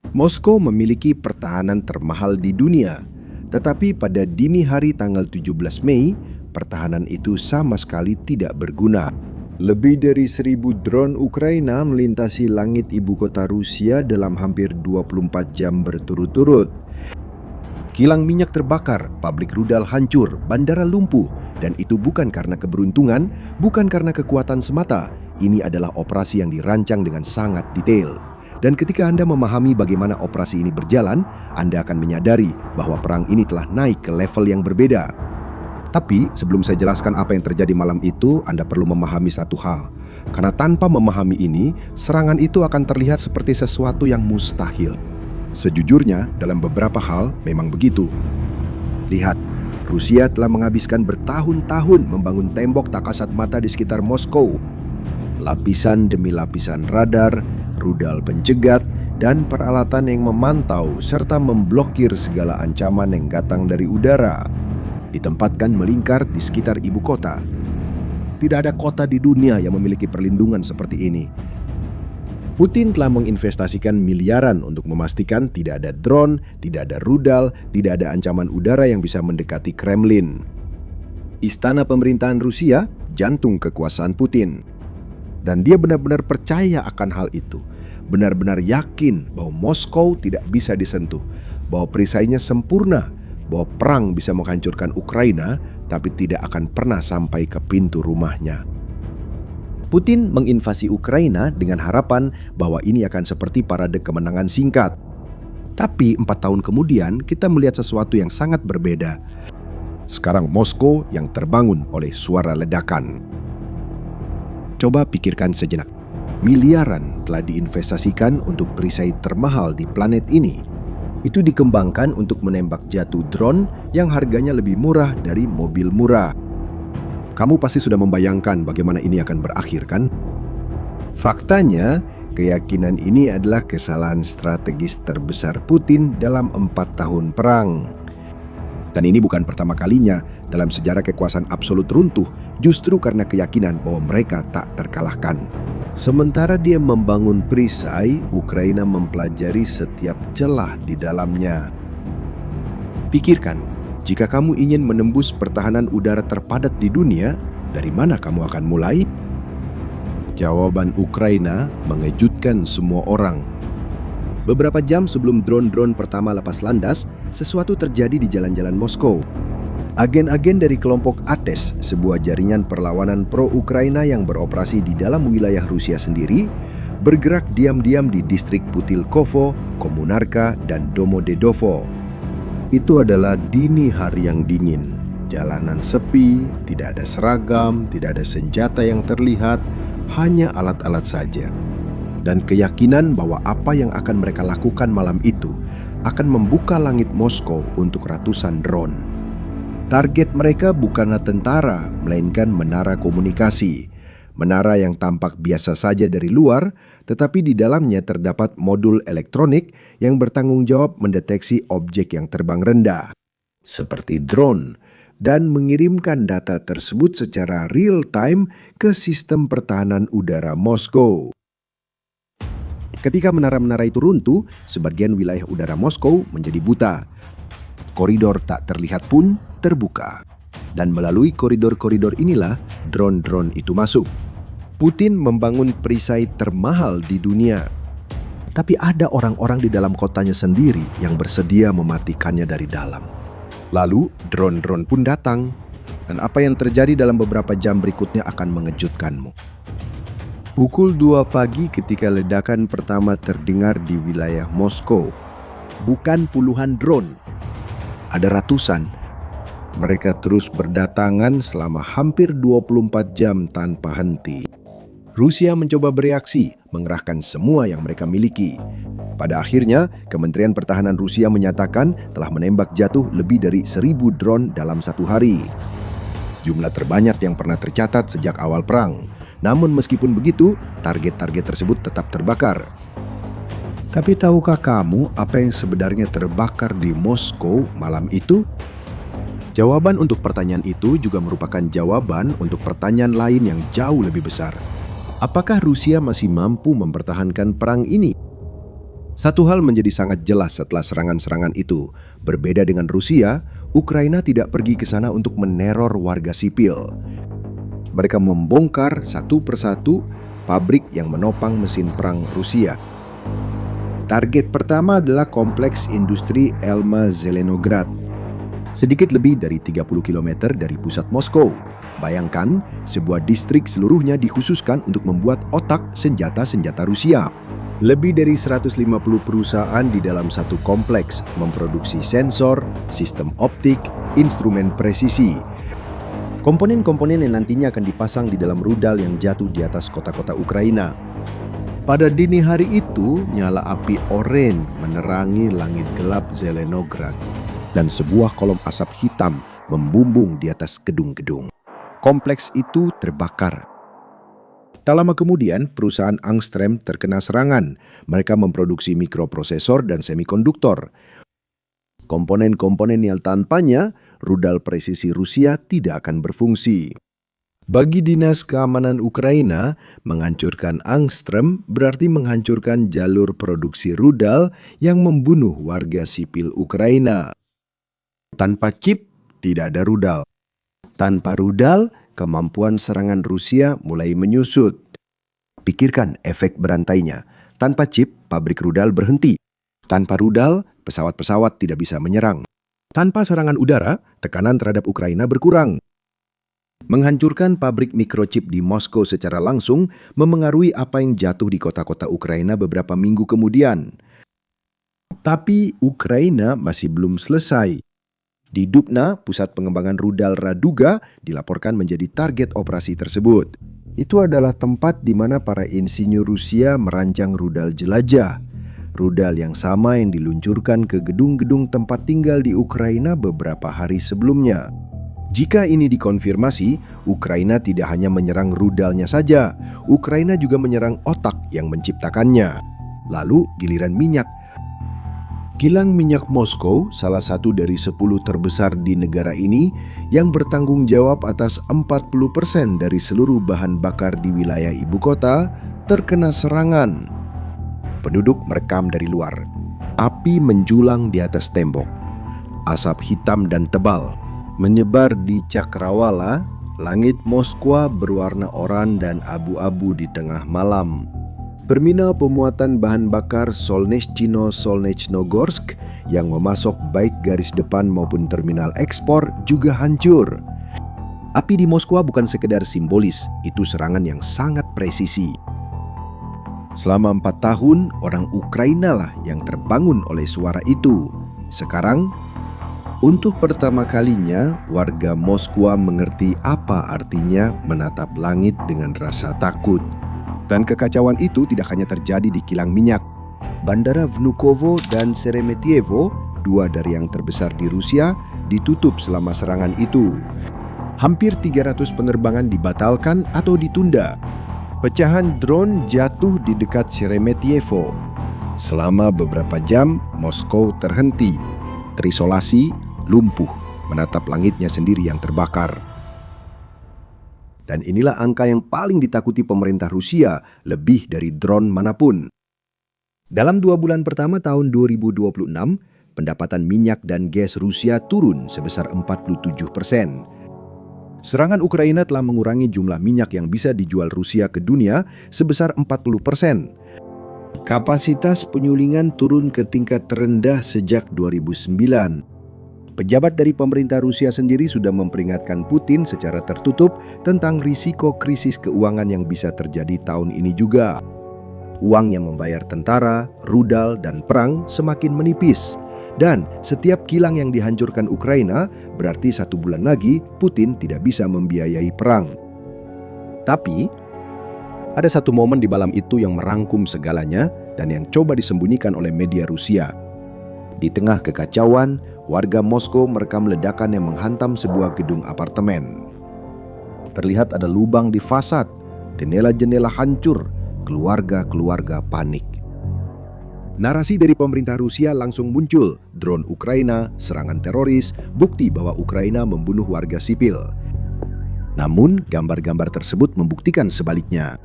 Moskow memiliki pertahanan termahal di dunia, tetapi pada dini hari tanggal 17 Mei, pertahanan itu sama sekali tidak berguna. Lebih dari 1.000 drone Ukraina melintasi langit ibu kota Rusia dalam hampir 24 jam berturut-turut. Kilang minyak terbakar, pabrik rudal hancur, bandara lumpuh, dan itu bukan karena keberuntungan, bukan karena kekuatan semata. Ini adalah operasi yang dirancang dengan sangat detail. Dan ketika Anda memahami bagaimana operasi ini berjalan, Anda akan menyadari bahwa perang ini telah naik ke level yang berbeda. Tapi sebelum saya jelaskan apa yang terjadi malam itu, Anda perlu memahami satu hal. Karena tanpa memahami ini, serangan itu akan terlihat seperti sesuatu yang mustahil. Sejujurnya, dalam beberapa hal memang begitu. Lihat, Rusia telah menghabiskan bertahun-tahun membangun tembok tak kasat mata di sekitar Moskow. Lapisan demi lapisan radar, rudal pencegat, dan peralatan yang memantau serta memblokir segala ancaman yang datang dari udara. Ditempatkan melingkar di sekitar ibu kota. Tidak ada kota di dunia yang memiliki perlindungan seperti ini. Putin telah menginvestasikan miliaran untuk memastikan tidak ada drone, tidak ada rudal, tidak ada ancaman udara yang bisa mendekati Kremlin. Istana pemerintahan Rusia, jantung kekuasaan Putin. Dan dia benar-benar percaya akan hal itu. Benar-benar yakin bahwa Moskow tidak bisa disentuh, bahwa perisainya sempurna, bahwa perang bisa menghancurkan Ukraina, tapi tidak akan pernah sampai ke pintu rumahnya. Putin menginvasi Ukraina dengan harapan bahwa ini akan seperti parade kemenangan singkat. Tapi 4 tahun kemudian kita melihat sesuatu yang sangat berbeda. Sekarang Moskow yang terbangun oleh suara ledakan. Coba pikirkan sejenak. Miliaran telah diinvestasikan untuk perisai termahal di planet ini. Itu dikembangkan untuk menembak jatuh drone yang harganya lebih murah dari mobil murah. Kamu pasti sudah membayangkan bagaimana ini akan berakhir, kan? Faktanya, keyakinan ini adalah kesalahan strategis terbesar Putin dalam 4 tahun perang. Dan ini bukan pertama kalinya dalam sejarah kekuasaan absolut runtuh, justru karena keyakinan bahwa mereka tak terkalahkan. Sementara dia membangun perisai, Ukraina mempelajari setiap celah di dalamnya. Pikirkan, jika kamu ingin menembus pertahanan udara terpadat di dunia, dari mana kamu akan mulai? Jawaban Ukraina mengejutkan semua orang. Beberapa jam sebelum drone-drone pertama lepas landas, sesuatu terjadi di jalan-jalan Moskow. Agen-agen dari kelompok ATES, sebuah jaringan perlawanan pro-Ukraina yang beroperasi di dalam wilayah Rusia sendiri, bergerak diam-diam di distrik Putilkovo, Komunarka, dan Domodedovo. Itu adalah dini hari yang dingin. Jalanan sepi, tidak ada seragam, tidak ada senjata yang terlihat, hanya alat-alat saja. Dan keyakinan bahwa apa yang akan mereka lakukan malam itu akan membuka langit Moskow untuk ratusan drone. Target mereka bukanlah tentara, melainkan menara komunikasi. Menara yang tampak biasa saja dari luar, tetapi di dalamnya terdapat modul elektronik yang bertanggung jawab mendeteksi objek yang terbang rendah, seperti drone, dan mengirimkan data tersebut secara real-time ke sistem pertahanan udara Moskow. Ketika menara-menara itu runtuh, sebagian wilayah udara Moskow menjadi buta. Koridor tak terlihat pun terbuka. Dan melalui koridor-koridor inilah drone-drone itu masuk. Putin membangun perisai termahal di dunia. Tapi ada orang-orang di dalam kotanya sendiri yang bersedia mematikannya dari dalam. Lalu drone-drone pun datang. Dan apa yang terjadi dalam beberapa jam berikutnya akan mengejutkanmu. Pukul 2 pagi ketika ledakan pertama terdengar di wilayah Moskow. Bukan puluhan drone. Ada ratusan. Mereka terus berdatangan selama hampir 24 jam tanpa henti. Rusia mencoba bereaksi, mengerahkan semua yang mereka miliki. Pada akhirnya, Kementerian Pertahanan Rusia menyatakan telah menembak jatuh lebih dari 1.000 drone dalam 1 hari. Jumlah terbanyak yang pernah tercatat sejak awal perang. Namun meskipun begitu, target-target tersebut tetap terbakar. Tapi tahukah kamu apa yang sebenarnya terbakar di Moskow malam itu? Jawaban untuk pertanyaan itu juga merupakan jawaban untuk pertanyaan lain yang jauh lebih besar. Apakah Rusia masih mampu mempertahankan perang ini? Satu hal menjadi sangat jelas setelah serangan-serangan itu. Berbeda dengan Rusia, Ukraina tidak pergi ke sana untuk meneror warga sipil. Mereka membongkar satu persatu pabrik yang menopang mesin perang Rusia. Target pertama adalah kompleks industri Elma Zelenograd, sedikit lebih dari 30 km dari pusat Moskow. Bayangkan, sebuah distrik seluruhnya dikhususkan untuk membuat otak senjata-senjata Rusia. Lebih dari 150 perusahaan di dalam satu kompleks memproduksi sensor, sistem optik, instrumen presisi. Komponen-komponen yang nantinya akan dipasang di dalam rudal yang jatuh di atas kota-kota Ukraina. Pada dini hari itu, nyala api oranye menerangi langit gelap Zelenograd dan sebuah kolom asap hitam membumbung di atas gedung-gedung. Kompleks itu terbakar. Tak lama kemudian, perusahaan Angstrom terkena serangan. Mereka memproduksi mikroprosesor dan semikonduktor. Komponen-komponen yang tanpanya, rudal presisi Rusia tidak akan berfungsi. Bagi Dinas Keamanan Ukraina, menghancurkan Angstrom berarti menghancurkan jalur produksi rudal yang membunuh warga sipil Ukraina. Tanpa chip, tidak ada rudal. Tanpa rudal, kemampuan serangan Rusia mulai menyusut. Pikirkan efek berantainya. Tanpa chip, pabrik rudal berhenti. Tanpa rudal, pesawat-pesawat tidak bisa menyerang. Tanpa serangan udara, tekanan terhadap Ukraina berkurang. Menghancurkan pabrik mikrochip di Moskow secara langsung memengaruhi apa yang jatuh di kota-kota Ukraina beberapa minggu kemudian. Tapi Ukraina masih belum selesai. Di Dubna, pusat pengembangan rudal Raduga dilaporkan menjadi target operasi tersebut. Itu adalah tempat di mana para insinyur Rusia merancang rudal jelajah. Rudal yang sama yang diluncurkan ke gedung-gedung tempat tinggal di Ukraina beberapa hari sebelumnya. Jika ini dikonfirmasi, Ukraina tidak hanya menyerang rudalnya saja, Ukraina juga menyerang otak yang menciptakannya. Lalu giliran minyak. Kilang minyak Moskow, salah satu dari 10 terbesar di negara ini, yang bertanggung jawab atas 40% dari seluruh bahan bakar di wilayah ibu kota, terkena serangan. Penduduk merekam dari luar. Api menjulang di atas tembok. Asap hitam dan tebal menyebar di Cakrawala. Langit Moskwa berwarna oranye dan abu-abu di tengah malam. Terminal pemuatan bahan bakar Solnechino-Solnechnogorsk yang memasok baik garis depan maupun terminal ekspor juga hancur. Api di Moskwa bukan sekedar simbolis, itu serangan yang sangat presisi. Selama 4 tahun, orang Ukraina lah yang terbangun oleh suara itu. Sekarang, untuk pertama kalinya, warga Moskwa mengerti apa artinya menatap langit dengan rasa takut. Dan kekacauan itu tidak hanya terjadi di kilang minyak. Bandara Vnukovo dan Sheremetyevo, 2 dari yang terbesar di Rusia, ditutup selama serangan itu. Hampir 300 penerbangan dibatalkan atau ditunda. Pecahan drone jatuh di dekat Sheremetyevo. Selama beberapa jam, Moskow terhenti, terisolasi, lumpuh, menatap langitnya sendiri yang terbakar. Dan inilah angka yang paling ditakuti pemerintah Rusia, lebih dari drone manapun. Dalam 2 bulan pertama tahun 2026, pendapatan minyak dan gas Rusia turun sebesar 47%. Serangan Ukraina telah mengurangi jumlah minyak yang bisa dijual Rusia ke dunia sebesar 40%. Kapasitas penyulingan turun ke tingkat terendah sejak 2009. Pejabat dari pemerintah Rusia sendiri sudah memperingatkan Putin secara tertutup tentang risiko krisis keuangan yang bisa terjadi tahun ini juga. Uang yang membayar tentara, rudal, dan perang semakin menipis. Dan setiap kilang yang dihancurkan Ukraina berarti 1 bulan lagi Putin tidak bisa membiayai perang. Tapi, ada satu momen di malam itu yang merangkum segalanya dan yang coba disembunyikan oleh media Rusia. Di tengah kekacauan, warga Moskow merekam ledakan yang menghantam sebuah gedung apartemen. Terlihat ada lubang di fasad, jendela-jendela hancur, keluarga-keluarga panik. Narasi dari pemerintah Rusia langsung muncul, drone Ukraina, serangan teroris, bukti bahwa Ukraina membunuh warga sipil. Namun, gambar-gambar tersebut membuktikan sebaliknya.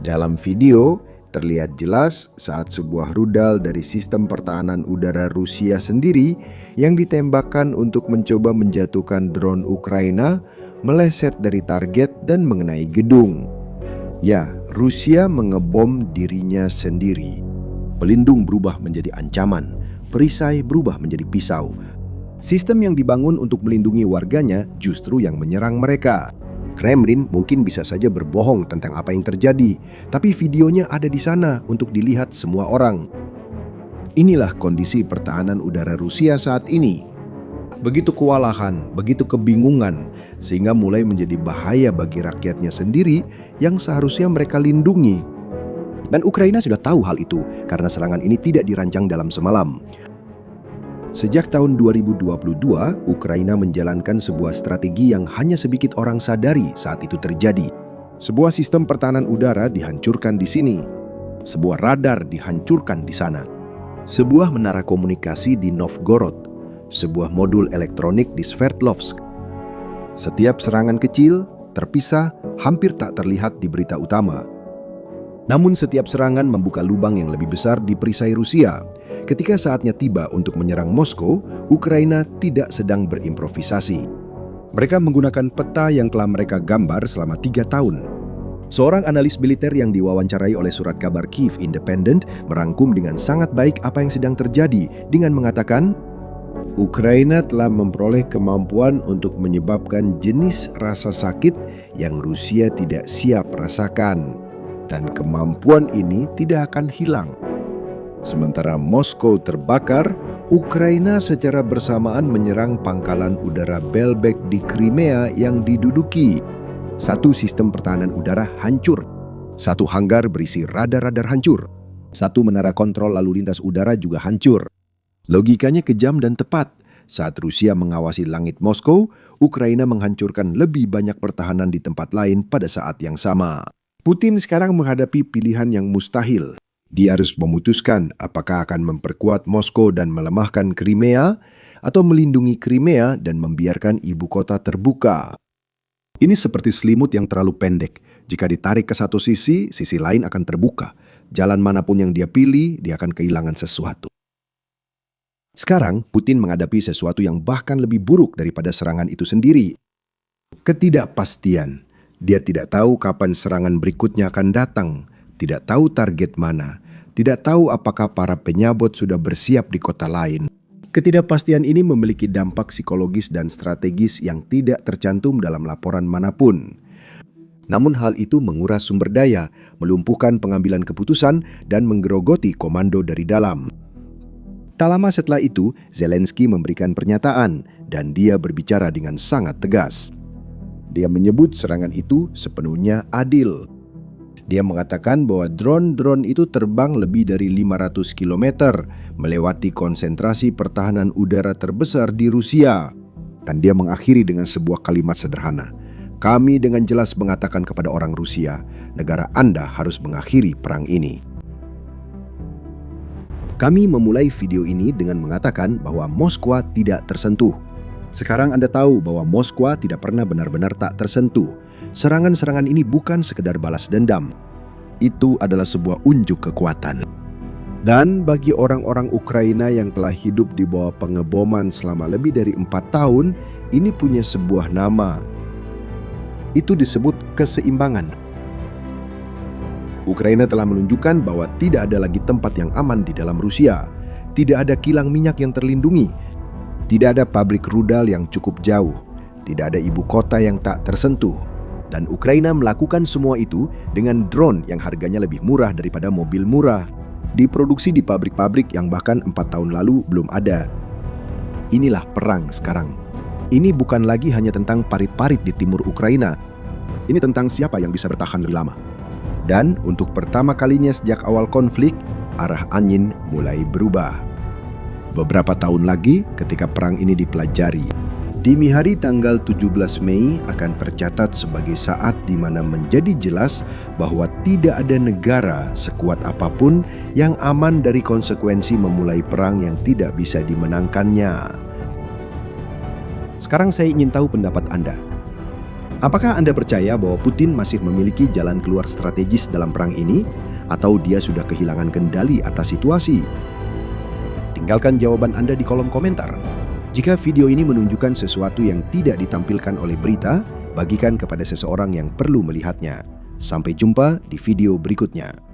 Dalam video, terlihat jelas saat sebuah rudal dari sistem pertahanan udara Rusia sendiri yang ditembakkan untuk mencoba menjatuhkan drone Ukraina meleset dari target dan mengenai gedung. Ya, Rusia mengebom dirinya sendiri. Pelindung berubah menjadi ancaman, perisai berubah menjadi pisau. Sistem yang dibangun untuk melindungi warganya justru yang menyerang mereka. Kremlin mungkin bisa saja berbohong tentang apa yang terjadi, tapi videonya ada di sana untuk dilihat semua orang. Inilah kondisi pertahanan udara Rusia saat ini. Begitu kewalahan, begitu kebingungan, sehingga mulai menjadi bahaya bagi rakyatnya sendiri yang seharusnya mereka lindungi. Dan Ukraina sudah tahu hal itu karena serangan ini tidak dirancang dalam semalam. Sejak tahun 2022, Ukraina menjalankan sebuah strategi yang hanya sedikit orang sadari saat itu terjadi. Sebuah sistem pertahanan udara dihancurkan di sini. Sebuah radar dihancurkan di sana. Sebuah menara komunikasi di Novgorod. Sebuah modul elektronik di Sverdlovsk. Setiap serangan kecil, terpisah, hampir tak terlihat di berita utama. Namun setiap serangan membuka lubang yang lebih besar di perisai Rusia. Ketika saatnya tiba untuk menyerang Moskow, Ukraina tidak sedang berimprovisasi. Mereka menggunakan peta yang telah mereka gambar selama 3 tahun. Seorang analis militer yang diwawancarai oleh surat kabar Kyiv Independent merangkum dengan sangat baik apa yang sedang terjadi dengan mengatakan, Ukraina telah memperoleh kemampuan untuk menyebabkan jenis rasa sakit yang Rusia tidak siap rasakan. Dan kemampuan ini tidak akan hilang. Sementara Moskow terbakar, Ukraina secara bersamaan menyerang pangkalan udara Belbek di Crimea yang diduduki. Satu sistem pertahanan udara hancur. Satu hanggar berisi radar-radar hancur. Satu menara kontrol lalu lintas udara juga hancur. Logikanya kejam dan tepat. Saat Rusia mengawasi langit Moskow, Ukraina menghancurkan lebih banyak pertahanan di tempat lain pada saat yang sama. Putin sekarang menghadapi pilihan yang mustahil. Dia harus memutuskan apakah akan memperkuat Moskow dan melemahkan Crimea, atau melindungi Crimea dan membiarkan ibu kota terbuka. Ini seperti selimut yang terlalu pendek. Jika ditarik ke satu sisi, sisi lain akan terbuka. Jalan manapun yang dia pilih, dia akan kehilangan sesuatu. Sekarang, Putin menghadapi sesuatu yang bahkan lebih buruk daripada serangan itu sendiri. Ketidakpastian. Dia tidak tahu kapan serangan berikutnya akan datang. Tidak tahu target mana, tidak tahu apakah para penyabot sudah bersiap di kota lain. Ketidakpastian ini memiliki dampak psikologis dan strategis yang tidak tercantum dalam laporan manapun. Namun hal itu menguras sumber daya, melumpuhkan pengambilan keputusan, dan menggerogoti komando dari dalam. Tak lama setelah itu, Zelensky memberikan pernyataan, dan dia berbicara dengan sangat tegas. Dia menyebut serangan itu sepenuhnya adil. Dia mengatakan bahwa drone-drone itu terbang lebih dari 500 km, melewati konsentrasi pertahanan udara terbesar di Rusia. Dan dia mengakhiri dengan sebuah kalimat sederhana. Kami dengan jelas mengatakan kepada orang Rusia, negara Anda harus mengakhiri perang ini. Kami memulai video ini dengan mengatakan bahwa Moskwa tidak tersentuh. Sekarang Anda tahu bahwa Moskwa tidak pernah benar-benar tak tersentuh. Serangan-serangan ini bukan sekedar balas dendam. Itu adalah sebuah unjuk kekuatan. Dan bagi orang-orang Ukraina yang telah hidup di bawah pengeboman selama lebih dari 4 tahun, ini punya sebuah nama. Itu disebut keseimbangan. Ukraina telah menunjukkan bahwa tidak ada lagi tempat yang aman di dalam Rusia. Tidak ada kilang minyak yang terlindungi. Tidak ada pabrik rudal yang cukup jauh. Tidak ada ibu kota yang tak tersentuh. Dan Ukraina melakukan semua itu dengan drone yang harganya lebih murah daripada mobil murah. Diproduksi di pabrik-pabrik yang bahkan 4 tahun lalu belum ada. Inilah perang sekarang. Ini bukan lagi hanya tentang parit-parit di timur Ukraina. Ini tentang siapa yang bisa bertahan lebih lama. Dan untuk pertama kalinya sejak awal konflik, arah angin mulai berubah. Beberapa tahun lagi ketika perang ini dipelajari, dini hari tanggal 17 Mei akan tercatat sebagai saat di mana menjadi jelas bahwa tidak ada negara sekuat apapun yang aman dari konsekuensi memulai perang yang tidak bisa dimenangkannya. Sekarang saya ingin tahu pendapat Anda. Apakah Anda percaya bahwa Putin masih memiliki jalan keluar strategis dalam perang ini? atau dia sudah kehilangan kendali atas situasi? Tinggalkan jawaban Anda di kolom komentar. Jika video ini menunjukkan sesuatu yang tidak ditampilkan oleh berita, bagikan kepada seseorang yang perlu melihatnya. Sampai jumpa di video berikutnya.